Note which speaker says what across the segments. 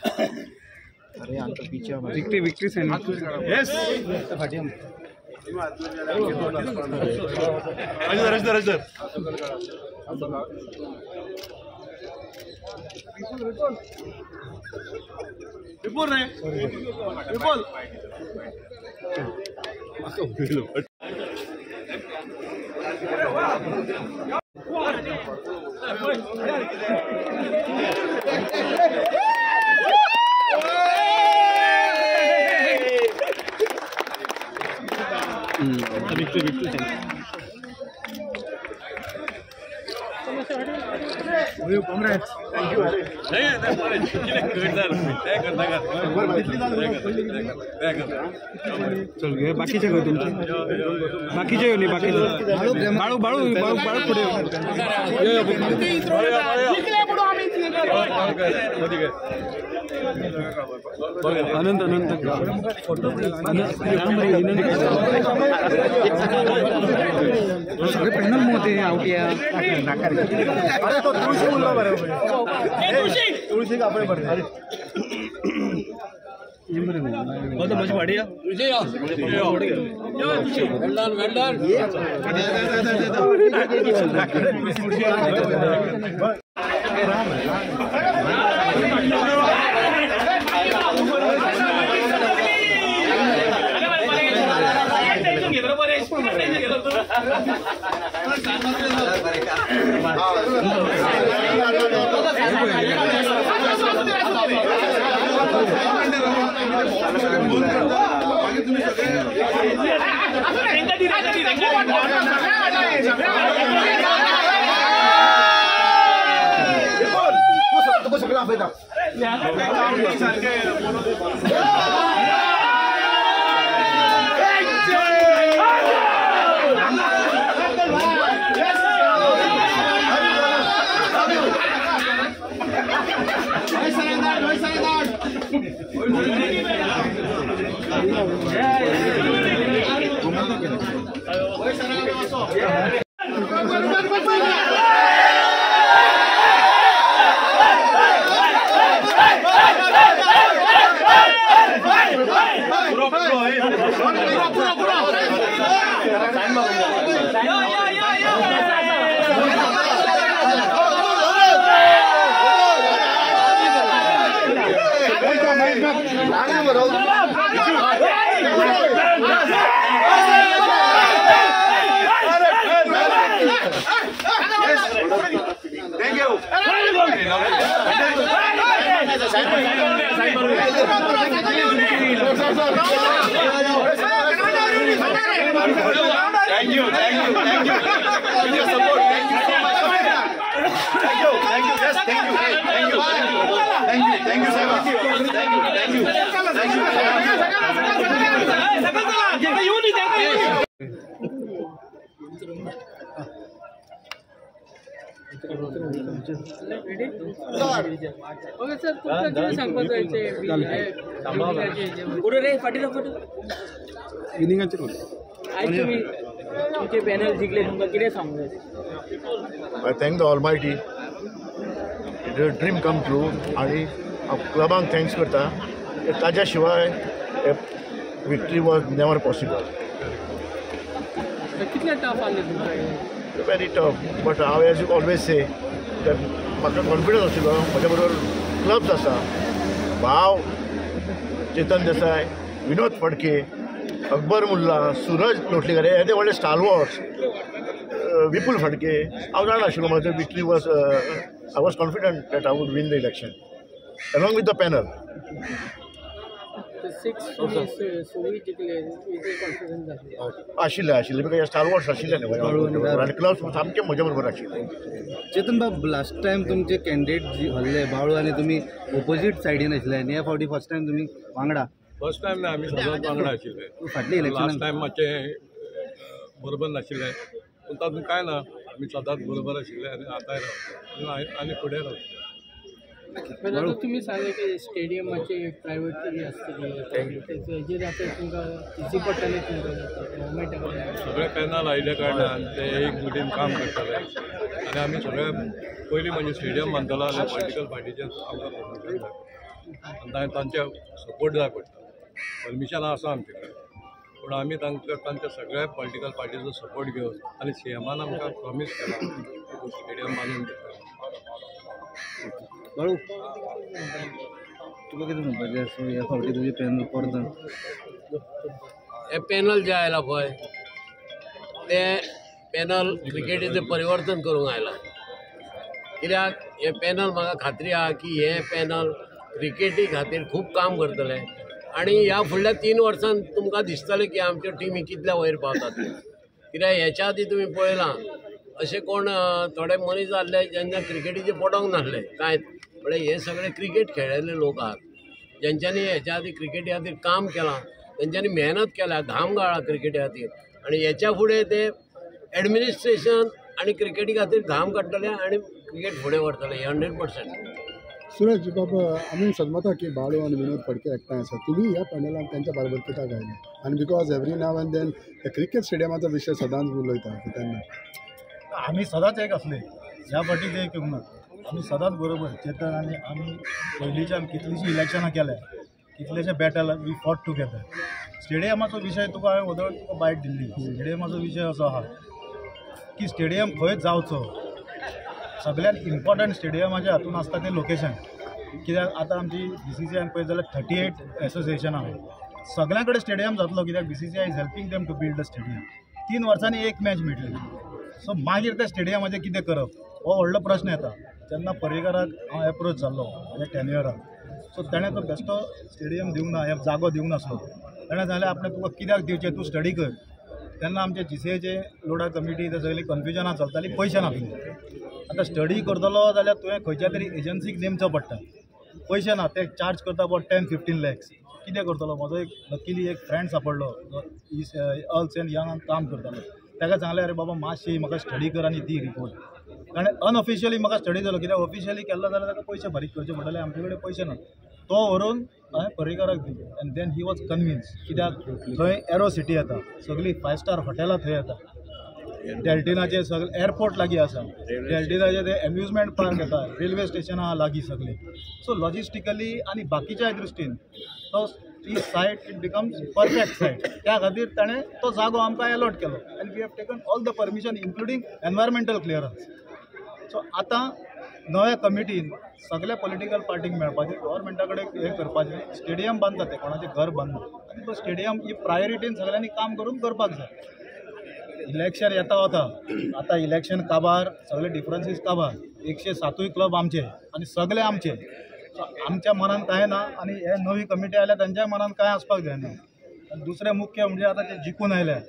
Speaker 1: अरे आमचा पीछे
Speaker 2: विक्ट्री विक्ट्री सेंड यस
Speaker 1: फाटियम
Speaker 3: रजदर विपुल रे विपुल
Speaker 2: चल घे बाकीचे घेऊ तुमचे बाकीचे घेऊ नाही बाकीचे बाळू बाळू बाळू बाळू पुढे अनंत अनंत सगळे पॅनल मोठे आवट्या
Speaker 3: अरे तो तुळशी बोलला बरोबर तुळशी कापडे पडते माझी वाडी
Speaker 4: I thank the Almighty. It a dream come true आणि क्लबांक थँक्स करता ताज्या शिवाय victory was never possible. Very tough but हांव एज यू ऑलवेज से म्हाका कॉन्फिडन्स आशिल्लो म्हज्या बरोबर क्लब्स आसा भाव चेतन देसाय विनोद फडके अकबर मुल्ला सूरज लोटलीकर हे ते व्हडले स्टारवॉर्ड्स विपुल फडके हांव जाणा आशिल्लो म्हाजो victory was I was confident that I would win the election along with the panel. आशिल्ले बिकॉज स्टार वॉर्ड्स आशिल्ले न्हय आनी क्लब्स सामके म्हज्या बरोबर आशिल्ले.
Speaker 1: चेतन बाब लास्ट टायम तुमचे कॅन्डिडेट हल्ले बाळू आनी तुमी ऑपोजीट सायडीन आशिल्ले आनी ह्या फावटी फर्स्ट टायम तुमी वांगडा.
Speaker 5: फर्स्ट टायम ना आमी सदांच वांगडा आशिल्ले.
Speaker 1: फाटले इलेक्शन
Speaker 5: लास्ट टायम मातशें बरोबर नाशिल्लें पूण तातूंत कांय ना आमी सदांच बरोबर आशिल्ले आनी आतांय आनी फुडें रावतले.
Speaker 6: तुम्ही सांगले की स्टेडियमाचे प्रायव्हेट आसतली हेजेर आतां तुमकां इजी पडटलें
Speaker 5: सगळे पॅनल आयिल्ल्या कारणान ते एक मिटीन काम करतले आनी आमी सगळे पयलीं म्हणजे स्टेडियम बांदतलो जाल्यार पॉलिटिकल पार्टीचे आमकां आनी तांचे सपोर्ट जाय पडटा परमिशनां आसा आमचे कडेन पूण आमी तांच्या सगळ्या पॉलिटिकल पार्टीचो सपोर्ट घेवन आनी सीएमान आमकां प्रॉमीस केला की स्टेडियम बांदून दिता
Speaker 1: बाळू तुका कितें म्हणपाचें सो ह्या फावटी तुजी पॅनल परतन
Speaker 7: हे पॅनल जे आयला पळय ते पॅनल क्रिकेटीचें परिवर्तन करूंक आयला कित्याक हे पॅनल म्हाका खात्री आहा की हे पॅनल क्रिकेटी खातीर खूब काम करतले आनी ह्या फुडल्या 3 वर्सांत तुमकां दिसतलें की आमच्यो टिमी कितल्या वयर पावतात कित्याक हेच्या आदीं तुमी पळयलां अशें कोण थोडे मनीस आसले जेंच्या क्रिकेटीचे पडोंक नासले कांयच म्हळ्यार हे सगळे क्रिकेट खेळिल्ले लोक आहात ज्यांच्यांनी हेच्या आदीं क्रिकेटी खातीर काम केलां तेंच्यांनी मेहनत केल्या घाम गाळ्ळा क्रिकेटी खातीर आनी हेच्या फुडें ते एडमिनिस्ट्रेशन आनी क्रिकेटी खातीर घाम काडटले आनी क्रिकेट फुडें व्हरतले 100%.
Speaker 8: सुरेश बाबा आमी समजता की बाळू आणि विनोद फडके एकठांय आसा तुमी ह्या पॅनलान त्यांच्या बरोबर कित्याक आयले आनी because every now and then cricket स्टेडियमाचो विशय सदांच उलयता तेन्ना
Speaker 3: आम्ही सदांच एक असले ह्या फाटीच एक येवंक ना आमी सदांच बरोबर चेतन आनी आमी पयलींच्यान कितलींशीं इलेक्शनां केल्या कितलेशे बॅटल वी फॉट टुगेदर स्टेडियमाचो विशय तुका हांवें वदळ तुका बायट दिल्ली स्टेडियमाचो विशय असो आहा की स्टेडियम खंयच जावचो सगळ्यात इम्पॉर्टंट स्टेडियमाच्या हातून आसता तें लोकेशन कित्याक आतां आमची BCCI पळयत जाल्यार 38 एसोसिएशनां आहात सगळ्यां कडेन स्टेडियम जातलो कित्याक BCCI is helping them to build the stadium 3 वर्सांनी एक मॅच मेळटली सो मागीर त्या स्टेडियमाचें कितें करप हो व्हडलो प्रश्न येता तेन्ना पर्रीकाराक हांव एप्रोच जाल्लो म्हज्या टेन्युअराक सो ताणें तो बेश्टो स्टेडियम दिवंक ना ह्या जागो दिवंक नासलो ताणें जाल्यार आपणें तुका कित्याक दिवचें तूं स्टडी कर तेन्ना आमचे GCAचे लोडा कमिटी ते सगळी कन्फ्युजनां चलताली पयशे नासले आतां स्टडी करतलो जाल्यार तुवें खंयच्या तरी एजन्सीक नेमचो पडटा पयशे ना ते चार्ज करता अबावट 10-15 lakhs कितें करतलो म्हजो एक लकीली एक फ्रेंड सांपडलो अर्ल्स एंड यंगान काम करतालो ताका सांगलें अरे बाबा मातशी म्हाका स्टडी कर आनी दी रिपोर्ट ताणें अनऑफिशियली म्हाका स्टडी केलो कित्याक ऑफिशियली केल्लो जाल्यार ताका पयशे फारीक करचे पडटले आमचे कडेन पयशे ना तो व्हरून हांवें पर्रीकाराक दिलो and then he was convince कित्याक थंय एरो सिटी येता सगळीं 5 स्टार हॉटेलां थंय येता डेल्टिनाचे सगळे एअरपोर्ट लागीं आसा डेल्टिनाचे ते एम्युजमेंट पार्क येता रेल्वे स्टेशनां लागीं सगळीं सो लॉजिस्टिकली आनी बाकीच्या दृश्टीन तो ही site it becomes perfect site त्या खातीर ताणें तो जागो आमकां अलॉट केलो and we have taken all the permission including environmental clearance so आतां नव्या कमिटीन सगळ्या पॉलिटिकल पार्टीक मेळपाचें गव्हर्मेंटा कडेन हें करपाचें स्टेडियम बांदता ते कोणाचें घर बांदना आनी तो स्टेडियम ही प्रायोरिटीन सगळ्यांनी काम करून करपाक जाय इलेक्शन येता वता आतां इलेक्शन काबार सगळे डिफरन्सीस काबार 107 क्लब आमचे आनी सगळे आमचे सो आमच्या मनान कांय ना आनी हे नवी कमिटी आयल्या तांच्या मनान कांय आसपाक जायना आनी दुसरें मुख्य म्हणजे आतां ते जिखून आयल्या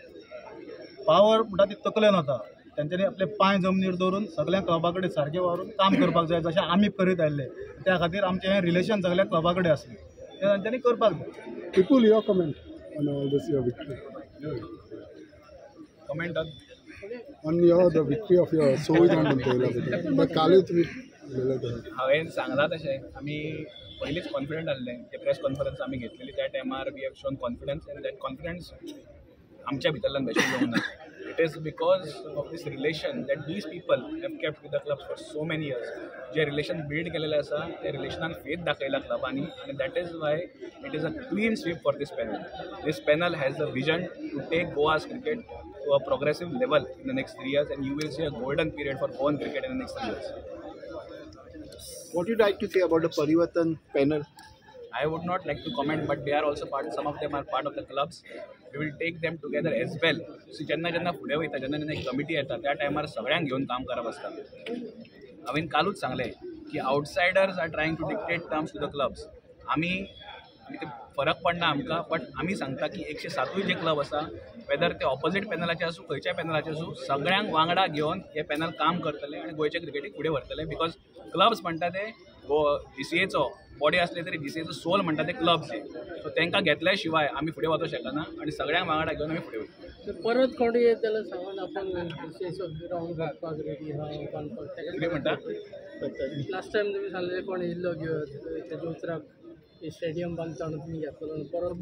Speaker 3: पावर म्हणटा ती तकलेन वता तेंच्यांनी आपले पांय जमनीर दवरून सगळ्या क्लबा कडेन सारकें व्हरून काम करपाक जाय जशें आमी करीत आयिल्ले त्या खातीर आमचें हें रिलेशन सगळ्या क्लबा कडेन आसलें तें तांच्यांनी करपाक जाय
Speaker 8: people your comment on all this your victory
Speaker 3: comment
Speaker 8: on your the victory of your संविधान म्हणटा कालूच तुमी
Speaker 9: हांवें सांगलां तशें आमी पयलींच कॉन्फिडंट आसले ते प्रेस कॉन्फरन्स आमी घेतलेली त्या टायमार we have shown confidence and that confidence आमच्या भितरल्यान बेश्टें येवंक ना it is because of this relation that these people have kept with the clubs for so many years जे रिलेशन बिल्ड केलेलें आसा त्या रिलेशनान फेथ दाखयला क्लबांनी आनी that is why it is a clean sweep for this panel has the vision to take Goa's cricket to a progressive level in the next 3 years and you will see a golden period for Goan cricket in the next 3 years.
Speaker 10: What would you like to say about the Parivartan panel?
Speaker 9: I would not like to comment, but they are also part. Some of them are part of the clubs. We will take them together as well. So जेन्ना फुडें वयता जेन्ना एक committee येता त्या टायमार सगळ्यांक घेवन काम करप आसता. हांवें कालूच सांगलें की outsiders are trying to dictate terms to the clubs. आमी ते फरक पडना आमकां बट आमी सांगता की 107 जे क्लब आसा वेदर ते ऑपोजीट पॅनलाचे आसूं खंयच्या पॅनलाचे आसूं सगळ्यांक वांगडा घेवन हे पॅनल काम करतले आनी गोंयच्या क्रिकेटीक फुडें व्हरतले बिकॉज क्लब्स म्हणटा ते GCAचो बॉडी आसले तरी GCAचो सोल म्हणटा ते क्लब्स सो तांकां घेतल्या शिवाय आमी फुडें वचूंक शकना आनी सगळ्यांक वांगडा घेवन आमी फुडें वयता.
Speaker 6: परत कोणी येत जाल्यार सांगून आपण रावंड घालपाक रेडी आहा
Speaker 9: कितें म्हणटा
Speaker 6: लास्ट टायम तुमी सांगलें कोण येयल्लो घेवन तेजे उतराक स्टेडियम बांदतना तुम्ही घेतलो परत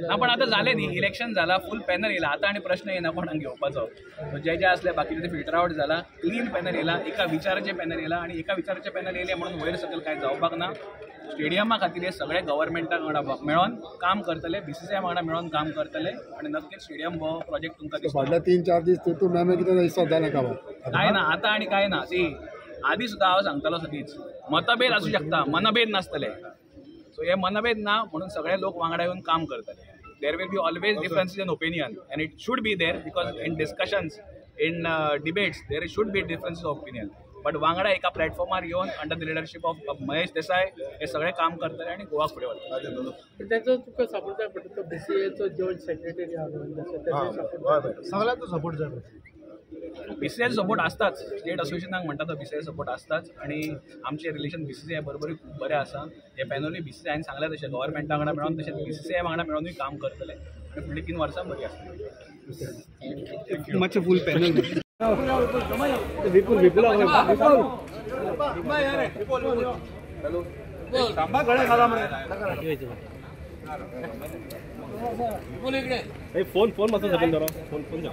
Speaker 9: ना पण आता झाले न्ही इलेक्शन झाला फुल पॅनल येयला आता आनी प्रश्न येना कोणाक घेवपाचो जे असले बाकीचे ते फिल्टर आउट जाला क्लीन पॅनल येयला एका विचाराचे पॅनल येयला आणि एका विचाराचे पॅनल येयले म्हणून वयर सकयल काय जावपाक ना स्टेडियमा खातीर हे सगळे गव्हर्मेंटाक वांगडा मेळोन काम करतले BCCI वांगडा मेळोन काम करतले आणि नक्कीच स्टेडियम हो प्रोजेक्ट तुमकां दिसतलो
Speaker 8: फाटल्या 3-4 दीस तूं मॅम कितें दिसता जालें का
Speaker 9: काय ना आता आणि काय ना सी आधी सुद्धा हांव सांगतालो सदींच मतभेद असू शकता मनभेद नासतले सो हे मनभेद ना म्हणून सगळे लोक वांगडा येऊन काम करतले there will be always differences in opinion and it should be there because in discussions in debates there should be differences of opinion but वांगडा एका प्लॅटफॉर्मार येऊन under the leadership of Mahesh Desai हे सगळे काम करतले आणि गोवा फुडें व्हरतले
Speaker 6: त्याचो तुका सपोर्ट जाय पडटा तो BCCIचो जॉयंट सेक्रेटरी
Speaker 3: सगळ्यांचो सपोर्ट जाय
Speaker 9: BCCI सपोर्ट असताच स्टेट असोसिएशनाक म्हणटा तो BCCI सपोर्ट असताच आणि आमचे रिलेशन BCCI बरोबर खूप बरें आसा हे पॅनलूय BCCIन सांगलें तशें गव्हर्मेंटा वांगडा मेळोन तशेंच BCCI वांगडा मेळोनूय काम करतले आनी फुडलीं 3 वर्सां बरी आसतली
Speaker 2: मातशें फूल पॅनल
Speaker 9: फोन मातसो सकयल धरो फोन सकयल